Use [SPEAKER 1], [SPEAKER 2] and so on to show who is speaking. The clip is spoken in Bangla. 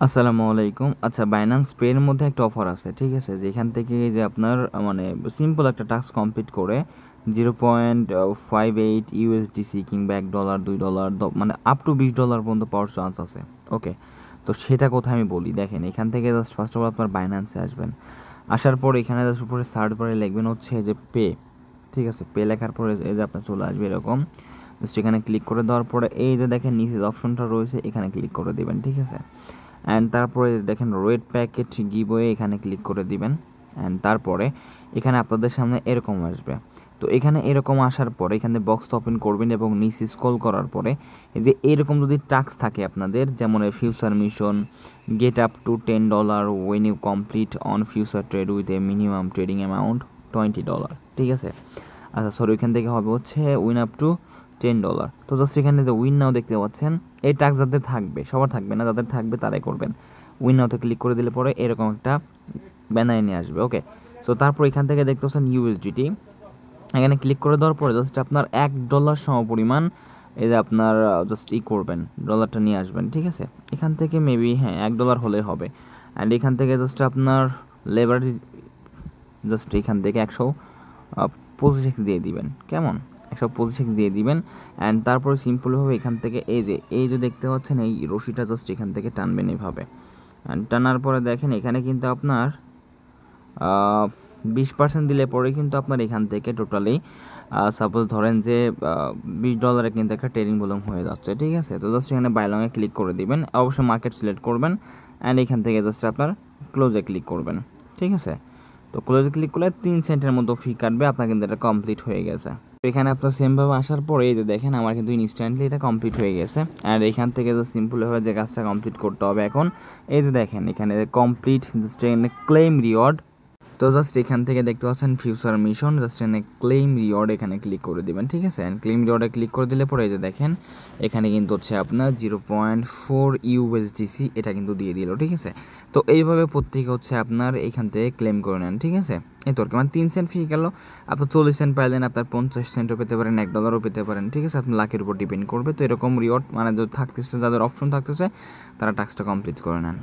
[SPEAKER 1] আসসালামু আলাইকুম। আচ্ছা, Binance Pay এর মধ্যে একটা অফার আছে, ঠিক আছে? যেখান থেকে যে আপনার মানে সিম্পল একটা টাস্ক কমপ্লিট করে 0.58 ইউএসডিসি কিংবা $1 $2 মানে আপ টু $20 পর্যন্ত পাওয়ার চান্স আছে। ওকে, তো সেটা কোথায় আমি বলি, দেখেন এখান থেকে জাস্ট ফার্স্ট অফ অল আপনার বাইন্যান্সে আসবেন। আসার পর এখানে জাস্ট উপরে সার্চ বারে লিখবেন হচ্ছে যে পে, ঠিক আছে? পে লেখার পরে এই যে আপনার চলে আসবে এরকম। জাস্ট এখানে ক্লিক করে দেওয়ার পরে এই যে দেখেন নিচে যে অপশনটা রয়েছে এখানে ক্লিক করে দেবেন, ঠিক আছে? অ্যান্ড তারপরে দেখেন রেড প্যাকেট গিভওয়ে এখানে ক্লিক করে দিবেন। অ্যান্ড তারপরে এখানে আপনাদের সামনে এরকম আসবে। তো এখানে এরকম আসার পরে এখানে বক্স ওপেন করবেন এবং নিচে স্ক্রল করার পরে এই যে এরকম যদি টাস্ক থাকে আপনাদের, যেমন future mission, get up to $10 when you complete on future trade with a minimum trading amount $20, ঠিক আছে? আচ্ছা সরি, ওইখান থেকে হবে হচ্ছে উইন আপ টু $10। তো জাস্ট এখানে যে উইন নাও দেখতে পাচ্ছেন, এই টাস্ক যাদের থাকবে, সবার থাকবে না, যাদের থাকবে তারাই করবেন। উইন নাওতে ক্লিক করে দিলে পরে এরকম একটা ব্যানার নিয়ে আসবে। ওকে, সো তারপর এখান থেকে দেখতে পাচ্ছেন ইউএসডিটি, এখানে ক্লিক করে দেওয়ার পরে জাস্ট আপনার $1 সমপরিমাণ এই যে আপনার জাস্ট করবেন, ডলারটা নিয়ে আসবেন, ঠিক আছে? এখান থেকে মেবি হ্যাঁ $1 হলেই হবে। অ্যান্ড এখান থেকে জাস্ট আপনার লেবার জাস্ট এখান থেকে 125x দিয়ে দিবেন, কেমন? 125x দিয়ে দিবেন। অ্যান্ড তারপরে সিম্পলভাবে এখান থেকে এই যে দেখতে পাচ্ছেন এই রশিটা জাস্ট এখান থেকে টানবেন এইভাবে। অ্যান্ড টানার পরে দেখেন এখানে কিন্তু আপনার 20% দিলে পরে কিন্তু আপনার এখান থেকে টোটালি সাপোজ ধরেন যে $20 কিন্তু একটা ট্রেডিং ভলিউম হয়ে যাচ্ছে, ঠিক আছে? তো জাস্ট এখানে বাইলংয়ে ক্লিক করে দিবেন, অবশ্যই মার্কেট সিলেক্ট করবেন। অ্যান্ড এখান থেকে জাস্ট আপনার ক্লোজে ক্লিক করবেন, ঠিক আছে? তো ক্লোজে ক্লিক করলে 3 সেন্টের মতো ফি কাটবে, আপনার কিন্তু এটা কমপ্লিট হয়ে গেছে। তো এখানে আপনার সেমভাবে আসার পরে এই যে দেখেন আমার কিন্তু ইনস্ট্যান্টলি এটা কমপ্লিট হয়ে গেছে। আর এখান থেকে জাস্ট সিম্পলভাবে যে কাজটা কমপ্লিট করতে হবে এখন, এই যে দেখেন এখানে কমপ্লিট জাস্ট এখানে ক্লেম রিওয়ার্ড। তো জাস্ট এখান থেকে দেখতে পাচ্ছেন ফিউচার মিশন, জাস্ট এখানে ক্লেম রিওয়ার্ড এখানে ক্লিক করে দেবেন, ঠিক আছে? অ্যান্ড ক্লেম রিওয়ার্ডে ক্লিক করে দিলে পরে এই যে দেখেন এখানে কিন্তু হচ্ছে আপনার 0.4 ইউএসডিসি এটা কিন্তু দিয়ে দিল, ঠিক আছে? তো এইভাবে প্রত্যেকে হচ্ছে আপনার এখান থেকে ক্লেম করে নেন, ঠিক আছে? এই তো মানে 3 সেন্ট ফি গেল, আপনার 40 সেন্ট পাইলেন, আপনার 50 সেন্টও পেতে পারেন, $1 পেতে পারেন, ঠিক আছে? আপনার লাখের উপর ডিপেন্ড করবে। তো এরকম রিওয়ার্ড মানে যদি থাকতেছে, যাদের অপশন থাকতেছে তারা টাস্কটা কমপ্লিট করে নেন।